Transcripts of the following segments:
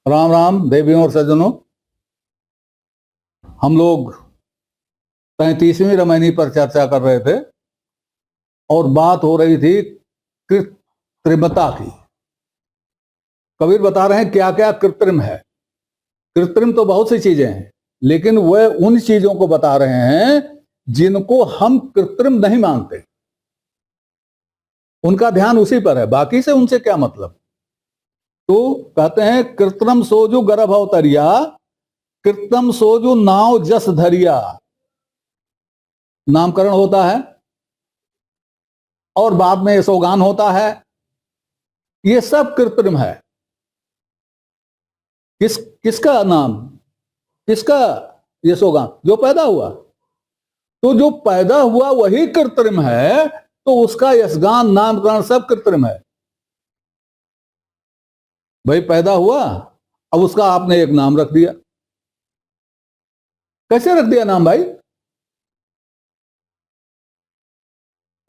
राम राम देवियों और सज्जनों। हम लोग 35वीं रामायणी पर चर्चा कर रहे थे और बात हो रही थी कृत्रिमता की। कबीर बता रहे हैं क्या क्या कृत्रिम है। कृत्रिम तो बहुत सी चीजें हैं, लेकिन वह उन चीजों को बता रहे हैं जिनको हम कृत्रिम नहीं मानते। उनका ध्यान उसी पर है, बाकी से उनसे क्या मतलब। तो कहते हैं कृत्रिम सोजु गर्भ अवतरिया, कृत्रिम सोजु नाव जस धरिया। नामकरण होता है और बाद में यशोगान होता है। ये सब कृत्रिम है। किसका नाम, किसका यशोगान? जो पैदा हुआ। तो जो पैदा हुआ वही कृत्रिम है, तो उसका यशगान नामकरण सब कृत्रिम है। भाई पैदा हुआ, अब उसका आपने एक नाम रख दिया। कैसे रख दिया नाम भाई?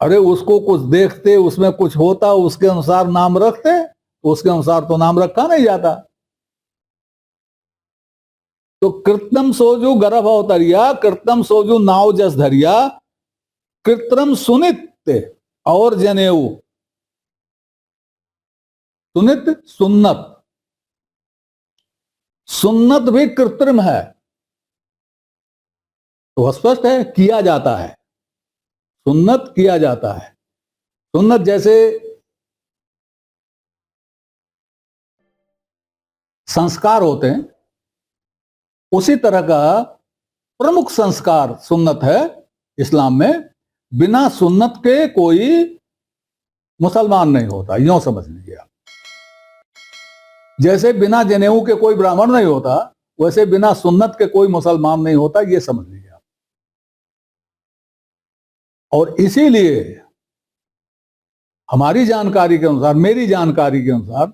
अरे उसको कुछ देखते, उसमें कुछ होता, उसके अनुसार नाम रखते। उसके अनुसार तो नाम रखा नहीं जाता। तो कृत्रिम सोजु गर्भ अवतरिया, कृत्रिम सोजु नाव जस धरिया, कृत्रिम सुनित और जनेऊ। सुनित सुन्नत, सुन्नत भी कृत्रिम है। तो स्पष्ट है किया जाता है, सुन्नत किया जाता है। सुन्नत जैसे संस्कार होते हैं, उसी तरह का प्रमुख संस्कार सुन्नत है इस्लाम में। बिना सुन्नत के कोई मुसलमान नहीं होता, यूं समझ लीजिए आप। जैसे बिना जनेऊ के कोई ब्राह्मण नहीं होता, वैसे बिना सुन्नत के कोई मुसलमान नहीं होता, ये समझ लीजिए आप। और इसीलिए हमारी जानकारी के अनुसार, मेरी जानकारी के अनुसार,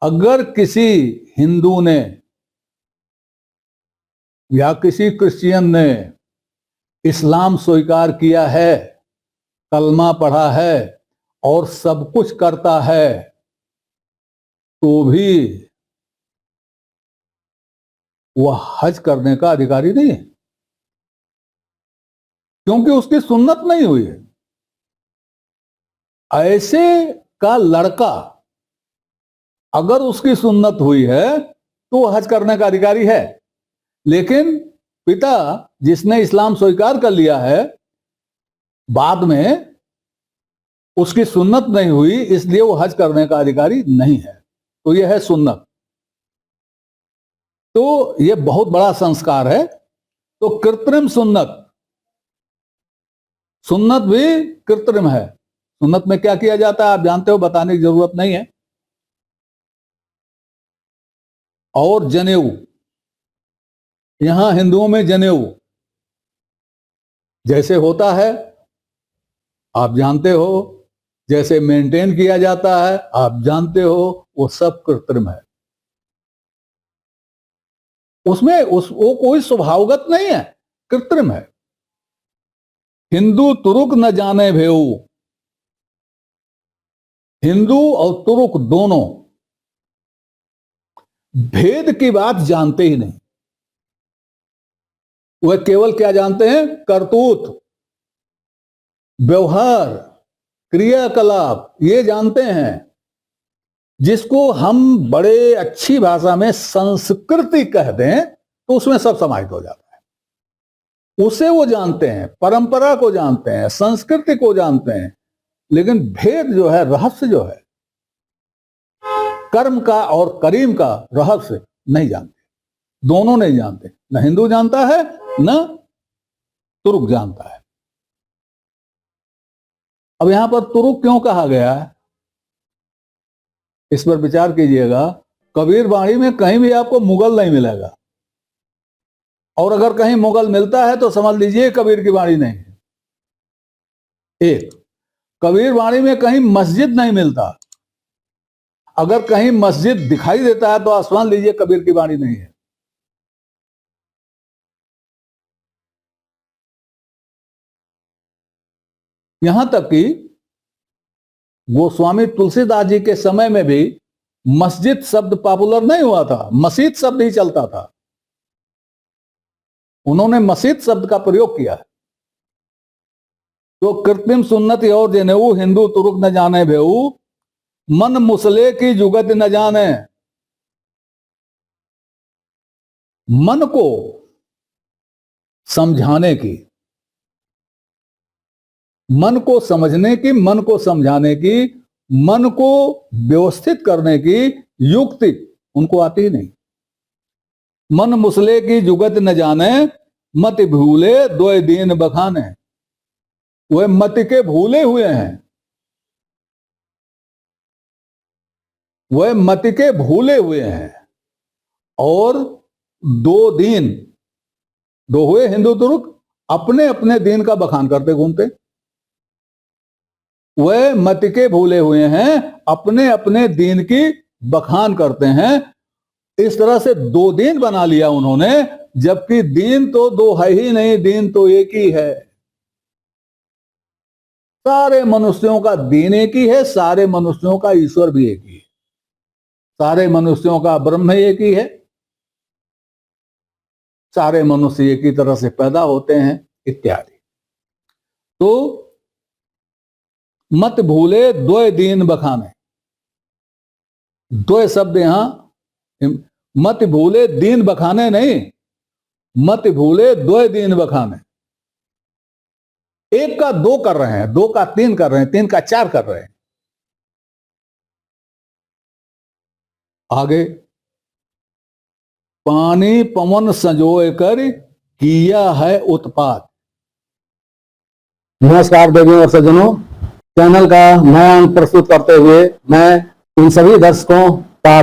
अगर किसी हिंदू ने या किसी क्रिश्चियन ने इस्लाम स्वीकार किया है, कलमा पढ़ा है और सब कुछ करता है, तो भी वह हज करने का अधिकारी नहीं है, क्योंकि उसकी सुन्नत नहीं हुई है। ऐसे का लड़का अगर उसकी सुन्नत हुई है तो वह हज करने का अधिकारी है। लेकिन पिता जिसने इस्लाम स्वीकार कर लिया है, बाद में उसकी सुन्नत नहीं हुई, इसलिए वो हज करने का अधिकारी नहीं है। तो यह है सुन्नत। तो यह बहुत बड़ा संस्कार है। तो कृत्रिम सुन्नत, सुन्नत भी कृत्रिम है। सुन्नत में क्या किया जाता है आप जानते हो, बताने की जरूरत नहीं है। और जनेऊ, यहां हिंदुओं में जनेऊ जैसे होता है आप जानते हो, जैसे मेंटेन किया जाता है आप जानते हो, वो सब कृत्रिम है। उसमें वो कोई स्वभावगत नहीं है, कृत्रिम है। हिंदू तुरुक न जाने भेऊ, हिंदू और तुरुक दोनों भेद की बात जानते ही नहीं। वह केवल क्या जानते हैं? करतूत, व्यवहार, क्रियाकलाप, ये जानते हैं, जिसको हम बड़े अच्छी भाषा में संस्कृति कह दें तो उसमें सब समाहित हो जाता है। उसे वो जानते हैं, परंपरा को जानते हैं, संस्कृति को जानते हैं, लेकिन भेद जो है, रहस्य जो है, कर्म का और करीम का रहस्य नहीं जानते। दोनों नहीं जानते, न हिंदू जानता है न तुर्क जानता है। अब यहां पर तुरुक क्यों कहा गया है, इस पर विचार कीजिएगा। कबीर वाणी में कहीं भी आपको मुगल नहीं मिलेगा, और अगर कहीं मुगल मिलता है तो समझ लीजिए कबीर की वाणी नहीं है। एक, कबीर वाणी में कहीं मस्जिद नहीं मिलता। अगर कहीं मस्जिद दिखाई देता है तो आप समझ लीजिए कबीर की वाणी नहीं है। यहां तक कि गोस्वामी तुलसीदास जी के समय में भी मस्जिद शब्द पॉपुलर नहीं हुआ था, मस्जिद शब्द ही चलता था। उन्होंने मस्जिद शब्द का प्रयोग किया। तो कृत्रिम सुन्नति और जनेऊ हिंदू तुर्क न जाने भेऊ, मन मुसले की जुगत न जाने। मन को समझाने की, मन को समझने की, मन को समझाने की, मन को व्यवस्थित करने की युक्ति उनको आती ही नहीं। मन मुसले की जुगत न जाने, मत भूले दो दीन बखाने। वह मत के भूले हुए हैं, वह मत के भूले हुए हैं और दो दीन, दो हुए हिंदू तुर्क, अपने अपने दीन का बखान करते घूमते। वह मत के भूले हुए हैं, अपने अपने दीन की बखान करते हैं। इस तरह से दो दीन बना लिया उन्होंने, जबकि दीन तो दो है ही नहीं, दीन तो एक ही है। सारे मनुष्यों का दीन एक ही है, सारे मनुष्यों का ईश्वर भी एक ही है, सारे मनुष्यों का ब्रह्म एक ही है, सारे मनुष्य एक ही तरह से पैदा होते हैं इत्यादि। तो मत भूले द्वय दीन बखाने, द्वय शब्द यहां, मत भूले दीन बखाने नहीं, मत भूले द्वय दीन बखाने। एक का दो कर रहे हैं, दो का तीन कर रहे हैं, तीन का चार कर रहे हैं। आगे, पानी पवन संजोए कर किया है उत्पात। नमस्कार देवियों और सज्जनों, चैनल का नया अंक प्रस्तुत करते हुए मैं इन सभी दर्शकों का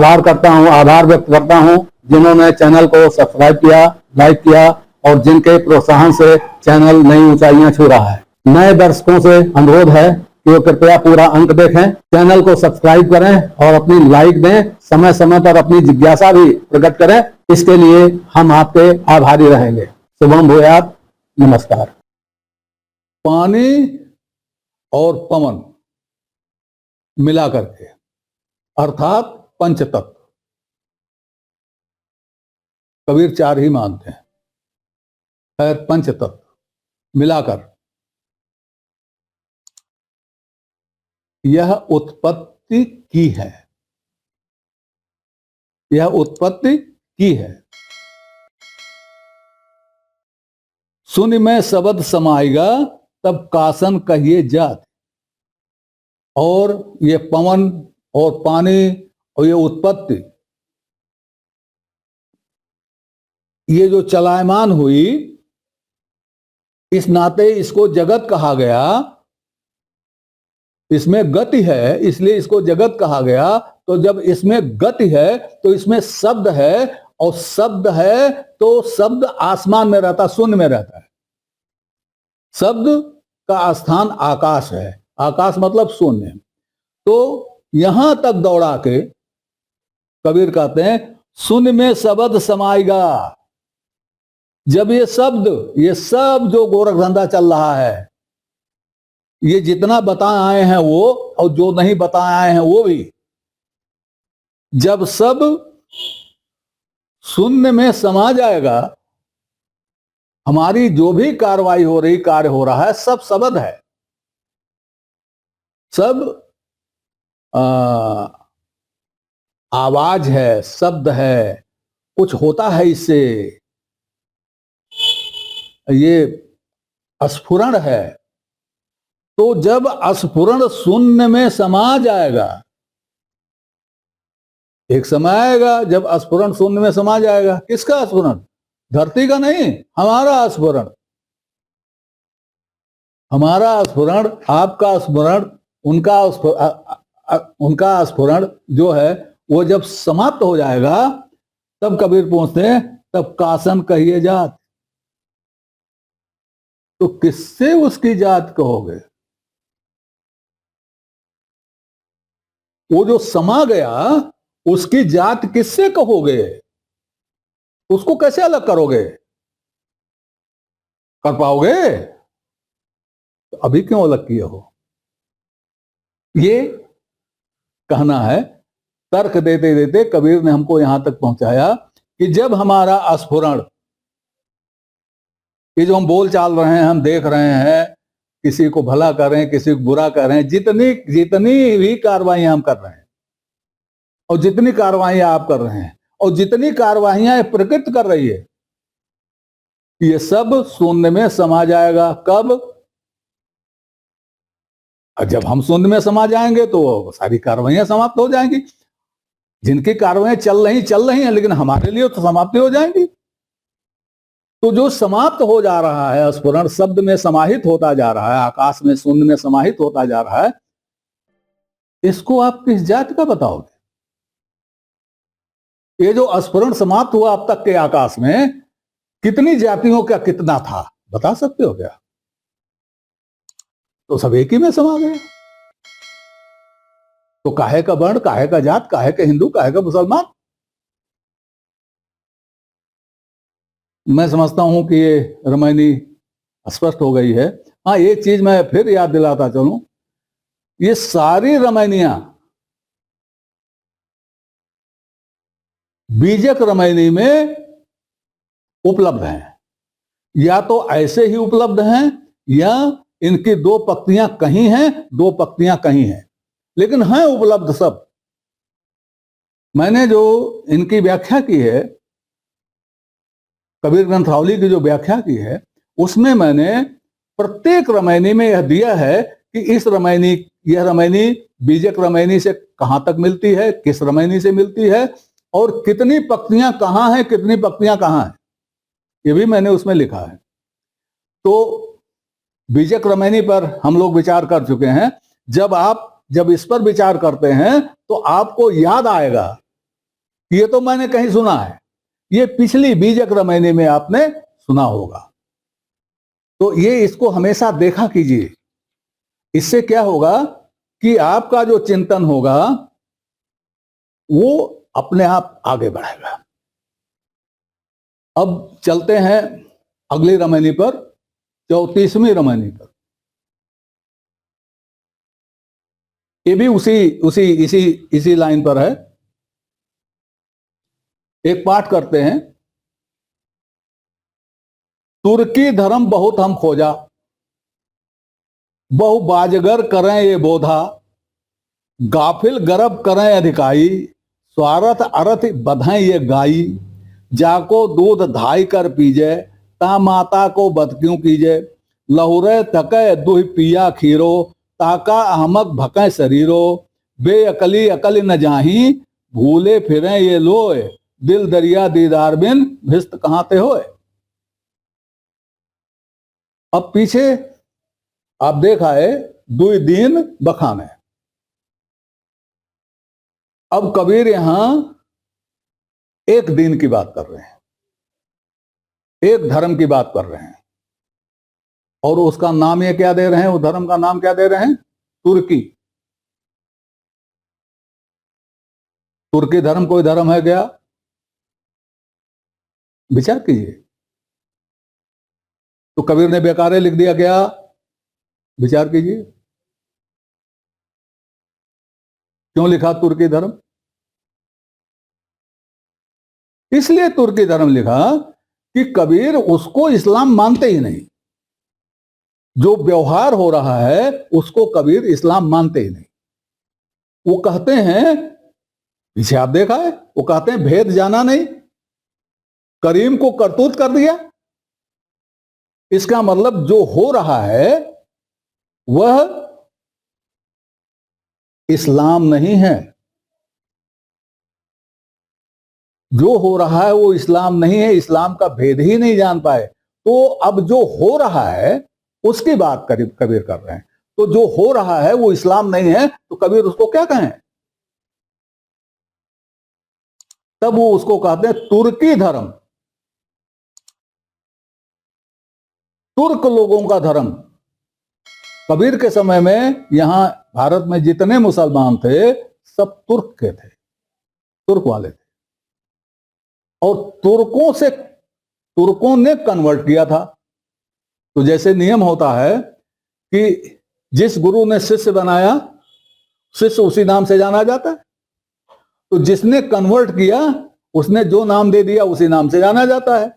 आभार व्यक्त करता हूं जिन्होंने चैनल को सब्सक्राइब किया, लाइक किया और जिनके प्रोत्साहन से चैनल नई ऊंचाइयां छू रहा है। नए दर्शकों से अनुरोध है कि वो कृपया पूरा अंक देखें, चैनल को सब्सक्राइब करें और अपनी लाइक दें, समय समय पर अपनी जिज्ञासा भी प्रकट करें। इसके लिए हम आपके आभारी रहेंगे। शुभम भूयात। नमस्कार। पानी और पवन मिला करके, अर्थात पंचतत्व। कबीर चार ही मानते हैं, खैर पंचतत्व मिलाकर यह उत्पत्ति की है, यह उत्पत्ति की है। सुन में शब्द समाएगा तब कासन कहिए जात। और ये पवन और पानी और ये उत्पत्ति, ये जो चलायमान हुई, इस नाते इसको जगत कहा गया। इसमें गति है इसलिए इसको जगत कहा गया। तो जब इसमें गति है तो इसमें शब्द है, और शब्द है तो शब्द आसमान में रहता, शून्य में रहता है। शब्द का स्थान आकाश है, आकाश मतलब शून्य। तो यहां तक दौड़ा के कबीर कहते हैं शून्य में शब्द समाएगा। जब ये सब जो गोरख धंधा चल रहा है, ये जितना बताए आए हैं वो और जो नहीं बताए आए हैं वो भी, जब सब शून्य में समा जाएगा, हमारी जो भी कार्रवाई हो रही, कार्य हो रहा है, सब शब्द है, सब आवाज है, शब्द है, कुछ होता है इससे, ये स्फुरण है। तो जब स्फुरण शून्य में समा जाएगा, एक समय आएगा जब स्फुरण शून्य में समा जाएगा। किसका स्फुरण? धरती का नहीं, हमारा स्फुरण, हमारा स्फुरण, आपका स्फुरण, उनका स्फुरण जो है वो जब समाप्त हो जाएगा, तब कबीर पूछते हैं तब कासन कहिए जात। तो किससे उसकी जात कहोगे? वो जो समा गया उसकी जात किससे कहोगे? उसको कैसे अलग करोगे? कर पाओगे? तो अभी क्यों अलग किए हो? ये कहना है तर्क देते देते कबीर ने हमको यहां तक पहुंचाया कि जब हमारा स्फुरण, ये जो हम बोल चाल रहे हैं, हम देख रहे हैं, किसी को भला करें, किसी को बुरा करें, जितनी जितनी भी कार्रवाइयां हम कर रहे हैं और जितनी कार्रवाइयां आप कर रहे हैं और जितनी कार्रवाइयां प्रकृति कर रही है, ये सब शून्य में समा जाएगा। कब? और जब हम शून्य में समा जाएंगे तो सारी कार्रवाइयां समाप्त हो जाएंगी। जिनकी कार्रवाइयां चल रही हैं, लेकिन हमारे लिए तो समाप्ति हो जाएंगी। तो जो समाप्त हो जा रहा है, स्फुरण शब्द में समाहित होता जा रहा है, आकाश में शून्य में समाहित होता जा रहा है, इसको आप किस जाति का बताओगे? ये जो स्फुरण समाप्त हुआ अब तक के आकाश में, कितनी जातियों का कितना था, बता सकते हो क्या? तो सब एक ही में समा गया। तो काहे का वर्ण, काहे का जात, काहे का हिंदू, काहे का मुसलमान? मैं समझता हूं कि ये रामायणी स्पष्ट हो गई है। हाँ, एक चीज मैं फिर याद दिलाता चलूं, ये सारी रामायणियां बीजक रामायणी में उपलब्ध हैं, या तो ऐसे ही उपलब्ध हैं या इनकी दो पंक्तियां कहीं हैं, दो पंक्तियां कहीं हैं, लेकिन हैं उपलब्ध सब। मैंने जो इनकी व्याख्या की है, कबीर ग्रंथावली की जो व्याख्या की है, उसमें मैंने प्रत्येक रामायणी में यह दिया है कि इस रामायणी, यह रामायणी बीजक रामायणी से कहां तक मिलती है, किस रामायणी से मिलती है, और कितनी पंक्तियां कहां हैं, कितनी पंक्तियां कहां हैं, ये भी मैंने उसमें लिखा है। तो बीजक रामायणी पर हम लोग विचार कर चुके हैं। जब इस पर विचार करते हैं तो आपको याद आएगा, ये तो मैंने कहीं सुना है, ये पिछली बीजक रामायणी में आपने सुना होगा। तो ये इसको हमेशा देखा कीजिए। इससे क्या होगा कि आपका जो चिंतन होगा वो अपने आप आगे बढ़ेगा। अब चलते हैं अगली रामायणी पर, 34वीं रामायणी पर। ये भी इसी लाइन पर है। एक पाठ करते हैं। तुर्की धर्म बहुत हम खोजा, बहु बाजगर करें ये बोधा, गाफिल गर्भ करें अधिकाई, स्वार्थ अर्थ बधाएं ये गाई, जाको दूध धाई कर पीजे, ता माता को बद क्यों कीजे, लहुरे थके दुह पिया खीरो, ताका अहमक भके शरीरो, बेअकली अकल न जाही, भूले फिरें ये लोए, दिल दरिया दीदार बिन भिस्त कहां ते होए। अब पीछे आप देखा है दुई दीन बखाने। अब कबीर यहां एक दीन की बात कर रहे हैं, एक धर्म की बात कर रहे हैं, और उसका नाम ये क्या दे रहे हैं, उस धर्म का नाम क्या दे रहे हैं? तुर्की। तुर्की धर्म कोई धर्म है क्या? विचार कीजिए। तो कबीर ने बेकारे लिख दिया क्या? विचार कीजिए, क्यों लिखा तुर्की धर्म? इसलिए तुर्की धर्म लिखा कि कबीर उसको इस्लाम मानते ही नहीं। जो व्यवहार हो रहा है उसको कबीर इस्लाम मानते ही नहीं। वो कहते हैं, पीछे आप देखा है, वो कहते हैं भेद जाना नहीं, करीम को करतूत कर दिया। इसका मतलब जो हो रहा है वह इस्लाम नहीं है। जो हो रहा है वो इस्लाम नहीं है, इस्लाम का भेद ही नहीं जान पाए। तो अब जो हो रहा है उसकी बात कबीर कर रहे हैं। तो जो हो रहा है वो इस्लाम नहीं है, तो कबीर उसको क्या कहें? तब वो उसको कहते हैं तुर्की धर्म, तुर्क लोगों का धर्म। कबीर के समय में यहां भारत में जितने मुसलमान थे सब तुर्क के थे, तुर्क वाले थे, और तुर्कों ने कन्वर्ट किया था। तो जैसे नियम होता है कि जिस गुरु ने शिष्य बनाया, शिष्य उसी नाम से जाना जाता है। तो जिसने कन्वर्ट किया उसने जो नाम दे दिया उसी नाम से जाना जाता है।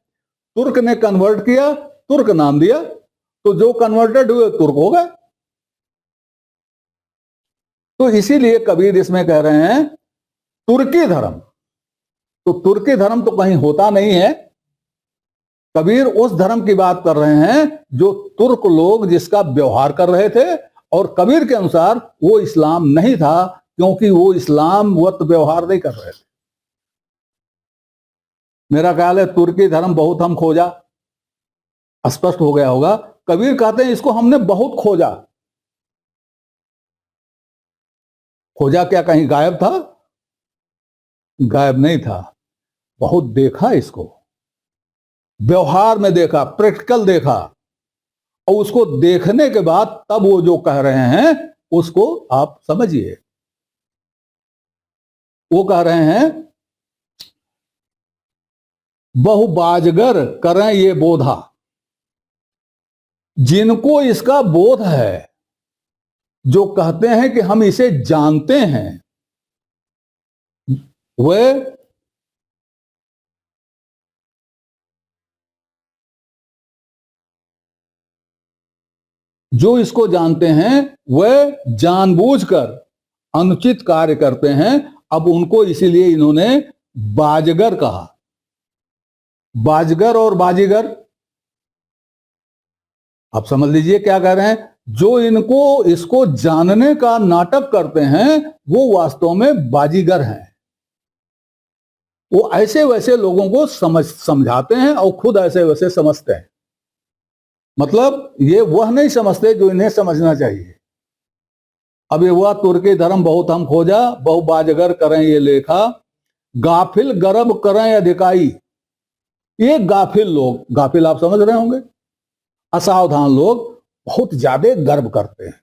तुर्क ने कन्वर्ट किया, तुर्क नाम दिया, तो जो कन्वर्टेड हुए तुर्क हो गए। तो इसीलिए कबीर इसमें कह रहे हैं तुर्की धर्म। तो तुर्की धर्म तो कहीं होता नहीं है। कबीर उस धर्म की बात कर रहे हैं जो तुर्क लोग जिसका व्यवहार कर रहे थे, और कबीर के अनुसार वो इस्लाम नहीं था, क्योंकि वो इस्लाम वत व्यवहार नहीं कर रहे थे। मेरा ख्याल है तुर्की धर्म बहुत हम खोजा, स्पष्ट हो गया होगा। कबीर कहते हैं इसको हमने बहुत खोजा। खोजा क्या कहीं गायब था? गायब नहीं था, बहुत देखा इसको, व्यवहार में देखा, प्रैक्टिकल देखा, और उसको देखने के बाद तब वो जो कह रहे हैं उसको आप समझिए। वो कह रहे हैं बहु बाजगर करें ये बोधा, जिनको इसका बोध है, जो कहते हैं कि हम इसे जानते हैं, वे जो इसको जानते हैं वह जानबूझकर अनुचित कार्य करते हैं। अब उनको इसीलिए इन्होंने बाजगर कहा। बाजगर और बाजीगर आप समझ लीजिए क्या कह रहे हैं। जो इनको इसको जानने का नाटक करते हैं वो वास्तव में बाजीगर हैं। वो ऐसे वैसे लोगों को समझाते हैं और खुद ऐसे वैसे समझते हैं। मतलब ये वह नहीं समझते जो इन्हें समझना चाहिए। अब ये हुआ तुर्की धर्म बहुत हम खोजा, बहु बाजगर करें ये लेखा, गाफिल गर्भ करें अधिकाई। ये गाफिल लोग, गाफिल आप समझ रहे होंगे, असावधान लोग बहुत ज्यादा गर्व करते हैं,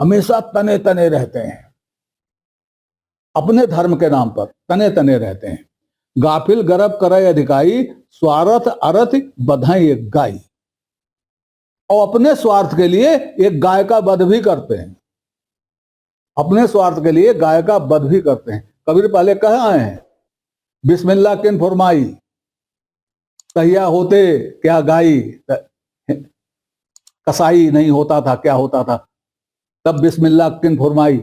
हमेशा तने तने रहते हैं, अपने धर्म के नाम पर तने तने रहते हैं। गाफिल गर्भ करे अधिकाई, स्वार्थ अर्थ बधाई एक गाय। और अपने स्वार्थ के लिए एक गाय का वध भी करते हैं, अपने स्वार्थ के लिए गाय का वध भी करते हैं। कबीर पहले कह आए हैं बिस्मिल्लाह किन फरमाई, तहिया होते क्या गाई, कसाई नहीं होता था क्या होता था, तब बिस्मिल्लाह किन फरमाई।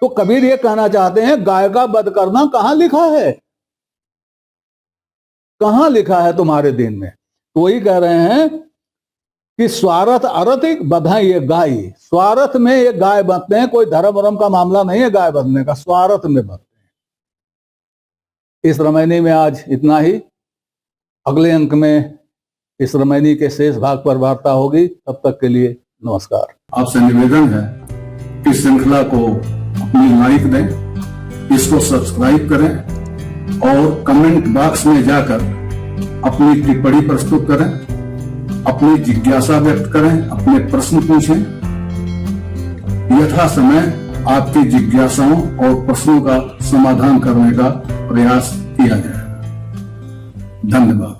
तो कबीर ये कहना चाहते हैं गाय का वध करना कहां लिखा है, कहां लिखा है तुम्हारे दिन में। तो वही कह रहे हैं कि स्वार्थ अर्थ बधाई ये गाय। स्वार्थ में ये गाय बंधते हैं, कोई धर्म वरम का मामला नहीं है गाय बंधने का, स्वार्थ में बंधते हैं। इस रामायणी में आज इतना ही। अगले अंक में इस रामायणी के शेष भाग पर वार्ता होगी। तब तक के लिए नमस्कार। आपसे निवेदन है कि श्रृंखला को अपनी लाइक दें, इसको सब्सक्राइब करें और कमेंट बॉक्स में जाकर अपनी टिप्पणी प्रस्तुत करें, अपनी जिज्ञासा व्यक्त करें, अपने प्रश्न पूछें। यथा समय आपकी जिज्ञासाओं और प्रश्नों का समाधान करने का प्रयास किया जाएगा। धन्यवाद।